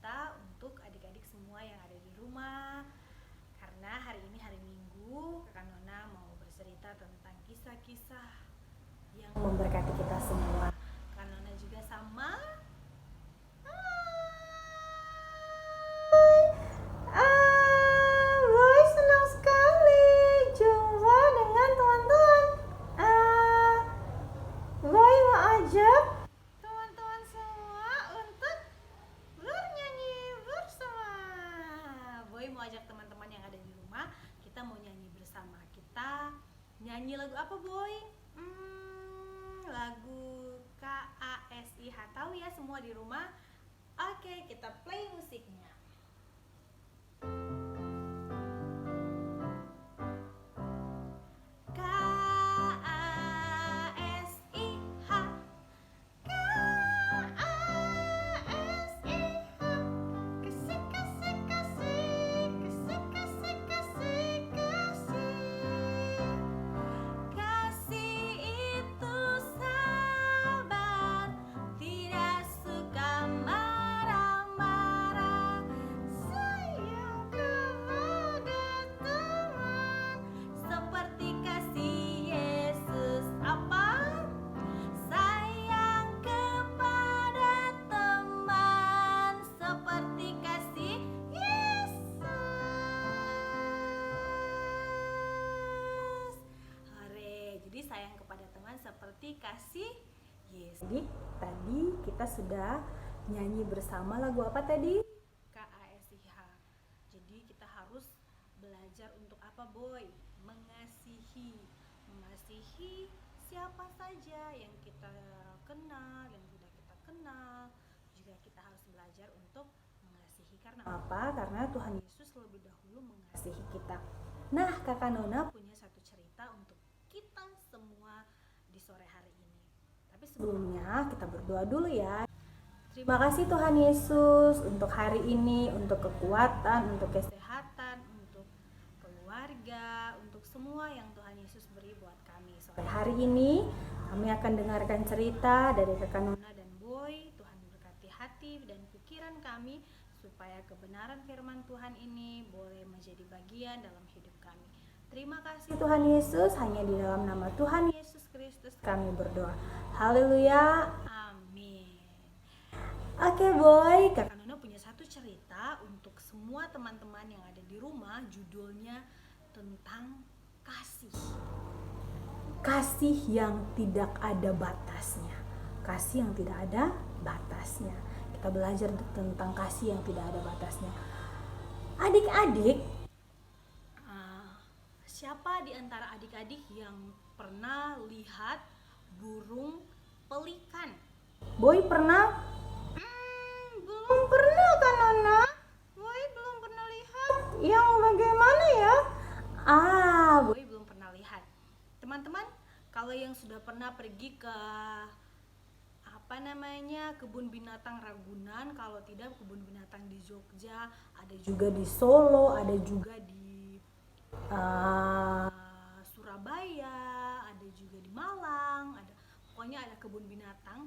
cerita untuk adik-adik semua yang ada di rumah. Karena hari ini hari Minggu, Kakak Nona mau bercerita tentang kisah-kisah yang memberkati kita semua. Kakak Nona juga sama. Boy senang sekali jumpa dengan teman-teman. Boy mau ajak teman-teman semua untuk bernyanyi bersama. Boy mau ajak teman-teman yang ada di rumah, kita mau nyanyi bersama. Kita nyanyi lagu apa, Boy? Lagu KASIH. Tahu ya semua di rumah? Oke, kita play musiknya. Sayang kepada teman seperti kasih Yesus. Jadi tadi kita sudah nyanyi bersama lagu apa tadi? KASIH. Jadi kita harus belajar untuk apa, Boy? Mengasihi. Mengasihi siapa saja yang kita kenal, yang tidak kita kenal. Juga kita harus belajar untuk mengasihi. Karena apa? Karena Tuhan Yesus lebih dahulu mengasihi kita. Nah, Kakak Nona punya satu cerita untuk kita semua di sore hari ini. Tapi sebelumnya kita berdoa dulu ya. Terima kasih Tuhan Yesus untuk hari ini, untuk kekuatan, untuk kesehatan, untuk keluarga, untuk semua yang Tuhan Yesus beri buat kami. Sore hari ini kami akan dengarkan cerita dari Kakak Nona dan Boy. Tuhan berkati hati dan pikiran kami supaya kebenaran firman Tuhan ini boleh menjadi bagian dalam hidup kami. Terima kasih Tuhan Yesus, hanya di dalam nama Tuhan Yesus Kristus kami berdoa. Haleluya, amin. Oke Boy, Kakak Nona punya satu cerita untuk semua teman-teman yang ada di rumah. Judulnya tentang kasih. Kasih yang tidak ada batasnya. Kasih yang tidak ada batasnya. Kita belajar tentang kasih yang tidak ada batasnya. Adik-adik, siapa di antara adik-adik yang pernah lihat burung pelikan? Boy pernah? Belum pernah kan Nona? Boy belum pernah lihat. Yang bagaimana ya? Boy belum pernah lihat. Teman-teman, kalau yang sudah pernah pergi ke kebun binatang Ragunan, kalau tidak kebun binatang di Jogja, ada juga di Solo, ada juga di Surabaya, ada juga di Malang, pokoknya ada kebun binatang.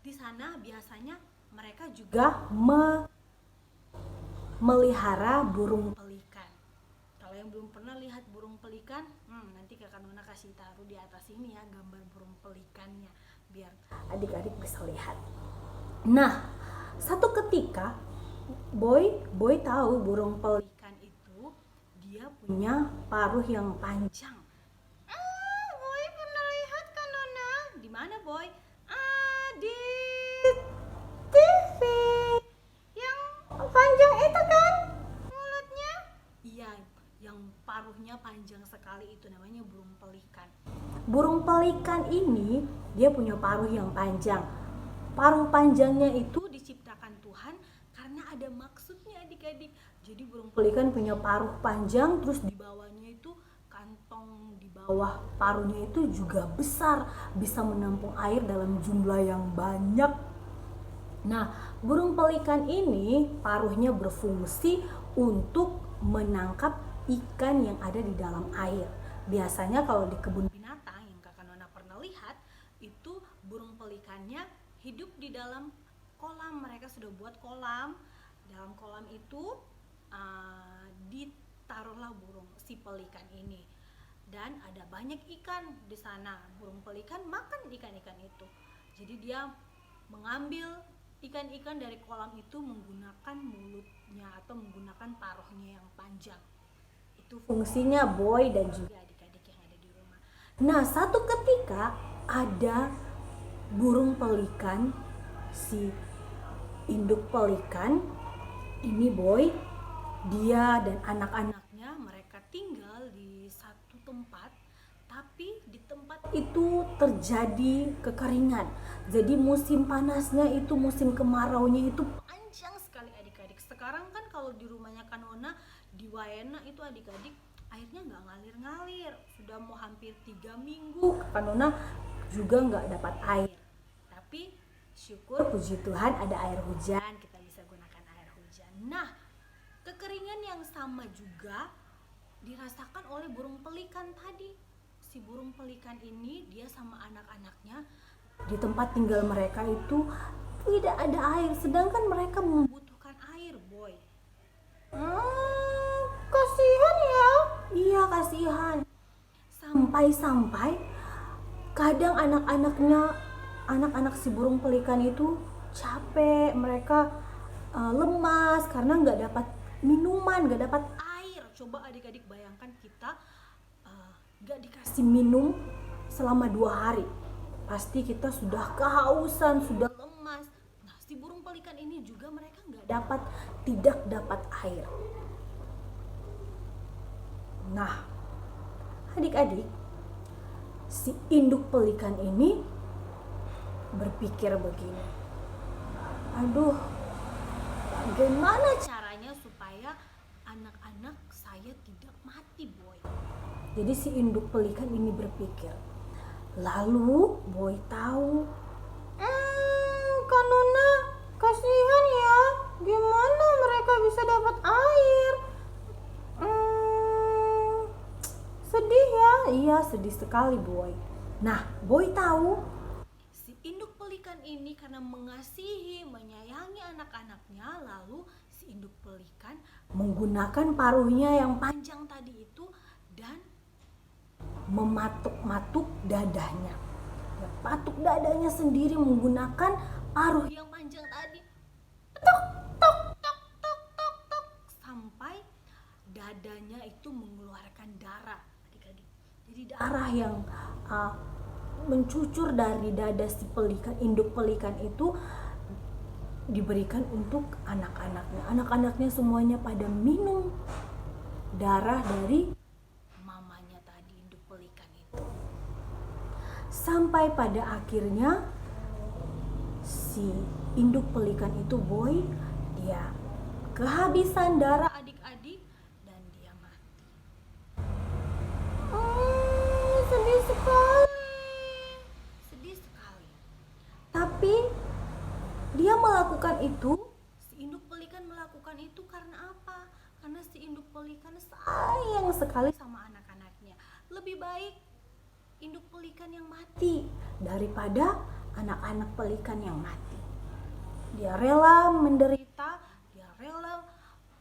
Di sana biasanya mereka juga melihara burung pelikan. Kalau yang belum pernah lihat burung pelikan, nanti Kakak Nona kasih taruh di atas ini ya gambar burung pelikannya, biar adik-adik bisa lihat. Nah, satu ketika Boy tahu burung pelikan itu dia punya paruh yang panjang. Boy pernah lihat kan Nona? Di mana Boy? Di TV. Yang panjang itu kan mulutnya? Iya, yang paruhnya panjang sekali itu namanya burung pelikan. Burung pelikan ini dia punya paruh yang panjang. Paruh panjangnya itu diciptakan Tuhan karena ada maksudnya adik-adik. Jadi burung pelikan punya paruh panjang, terus di bawahnya itu kantong di bawah paruhnya itu juga besar, bisa menampung air dalam jumlah yang banyak. Nah, burung pelikan ini paruhnya berfungsi untuk menangkap ikan yang ada di dalam air. Biasanya kalau di kebun binatang yang Kakak Nona pernah lihat, itu burung pelikannya hidup di dalam kolam, mereka sudah buat kolam. Dalam kolam itu ditaruhlah burung si pelikan ini, dan ada banyak ikan di sana. Burung pelikan makan ikan-ikan itu. Jadi dia mengambil ikan-ikan dari kolam itu menggunakan mulutnya atau menggunakan paruhnya yang panjang. Itu fungsinya Boy dan juga adik-adik yang ada di rumah. Nah, satu ketika ada burung pelikan, si induk pelikan ini Boy, dia dan anak-anaknya mereka tinggal di satu tempat, tapi di tempat itu terjadi kekeringan. Jadi musim panasnya itu, musim kemaraunya itu panjang sekali adik-adik. Sekarang kan kalau di rumahnya Kanona di Waena itu adik-adik airnya nggak ngalir-ngalir, sudah mau hampir 3 minggu Kanona juga nggak dapat air. Tapi syukur puji Tuhan ada air hujan, kita bisa gunakan air hujan. Nah, kekeringan yang sama juga dirasakan oleh burung pelikan tadi. Si burung pelikan ini dia sama anak-anaknya di tempat tinggal mereka itu tidak ada air, sedangkan mereka membutuhkan air Boy. Kasihan ya. Iya, kasihan. Sampai-sampai kadang anak-anak si burung pelikan itu capek, mereka lemas karena nggak dapat minuman, nggak dapat air. Coba adik-adik bayangkan kita nggak dikasih minum selama 2 hari, pasti kita sudah kehausan, sudah lemas. Nah, si burung pelikan ini juga mereka tidak dapat air. Nah, adik-adik, si induk pelikan ini berpikir begini, aduh, bagaimana caranya supaya anak-anak saya tidak mati Boy. Jadi si induk pelikan ini berpikir. Lalu Boy tahu, Kanona kasihan ya, gimana mereka bisa dapat air? Sedih ya. Iya, sedih sekali Boy. Nah, Boy tahu si induk pelikan ini karena mengasihi, menyayangi anak-anaknya, lalu si induk pelikan menggunakan paruhnya yang panjang tadi itu dan mematuk-matuk dadanya. Dia patuk dadanya sendiri menggunakan paruh yang panjang tadi. Tok tok tok tok tok tok sampai dadanya itu mengeluarkan darah. Adik-adik. Jadi darah yang mencucur dari dada si pelikan, induk pelikan itu diberikan untuk anak-anaknya. Anak-anaknya semuanya pada minum darah dari mamanya tadi, induk pelikan itu. Sampai pada akhirnya si induk pelikan itu Boy, dia kehabisan darah adik-adik dan dia mati. Sedih sekali. Sedih sekali. Tapi dia melakukan itu, si induk pelikan melakukan itu karena apa? Karena si induk pelikan sayang sekali sama anak-anaknya. Lebih baik induk pelikan yang mati daripada anak-anak pelikan yang mati. Dia rela menderita, dia rela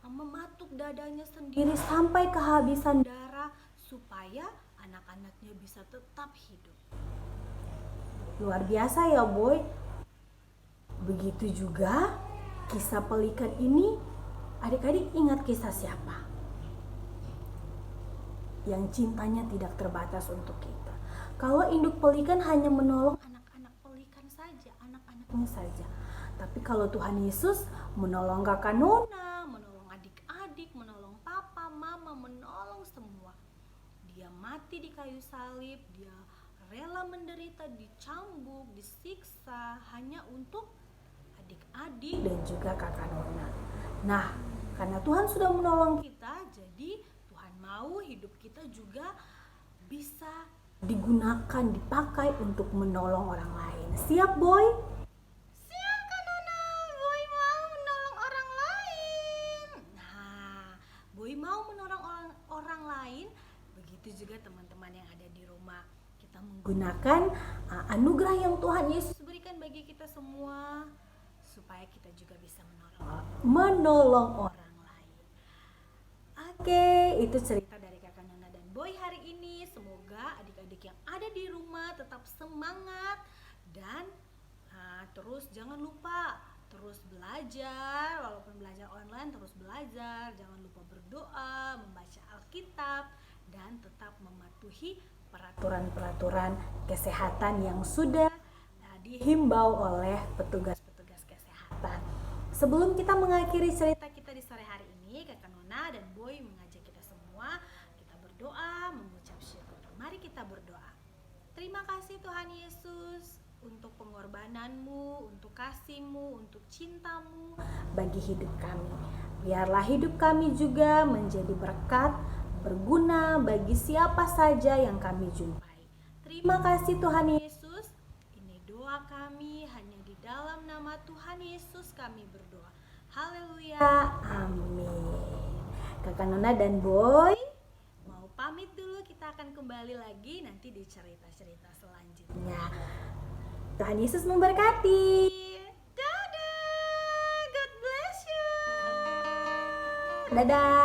mematuk dadanya sendiri sampai kehabisan darah supaya anak-anaknya bisa tetap hidup. Luar biasa ya Boy. Begitu juga kisah pelikan ini. Adik-adik ingat kisah siapa? Yang cintanya tidak terbatas untuk kita. Kalau induk pelikan hanya menolong anak-anak pelikan saja, anak-anaknya saja. Tapi kalau Tuhan Yesus menolong kakak Nona, menolong adik-adik, menolong papa, mama, menolong semua. Dia mati di kayu salib, dia rela menderita, dicambuk, disiksa hanya untuk adik-adik dan juga kakak Nona. Nah, karena Tuhan sudah menolong kita, jadi Tuhan mau hidup kita juga bisa digunakan, dipakai untuk menolong orang lain. Siap Boy? Siap Kak Nona, Boy mau menolong orang lain. Nah, Boy mau menolong orang lain. Begitu juga teman-teman yang ada di rumah. Kita menggunakan anugerah yang Tuhan Yesus berikan bagi kita semua supaya kita juga bisa menolong orang lain. Oke, itu cerita dari Kakak Nona dan Boy hari ini. Semoga adik-adik yang ada di rumah tetap semangat dan terus jangan lupa terus belajar, walaupun belajar online terus belajar. Jangan lupa berdoa, membaca Alkitab, dan tetap mematuhi peraturan-peraturan kesehatan yang sudah dihimbau oleh petugas-petugas kesehatan. Sebelum kita mengakhiri cerita kita di sore hari ini, Kakak Nona dan Boy mengajak kita semua kita berdoa, mengucap syukur. Mari kita berdoa. Terima kasih Tuhan Yesus untuk pengorbananmu, untuk kasih-Mu, untuk cinta-Mu bagi hidup kami. Biarlah hidup kami juga menjadi berkat, berguna bagi siapa saja yang kami jumpai. Terima kasih Tuhan Yesus. Ini doa kami, hanya di dalam nama Tuhan Yesus kami berdoa. Haleluya, amin. Kakak Nona dan Boy mau pamit dulu, kita akan kembali lagi nanti di cerita-cerita selanjutnya. Tuhan Yesus memberkati. Dadah, God bless you. Dadah.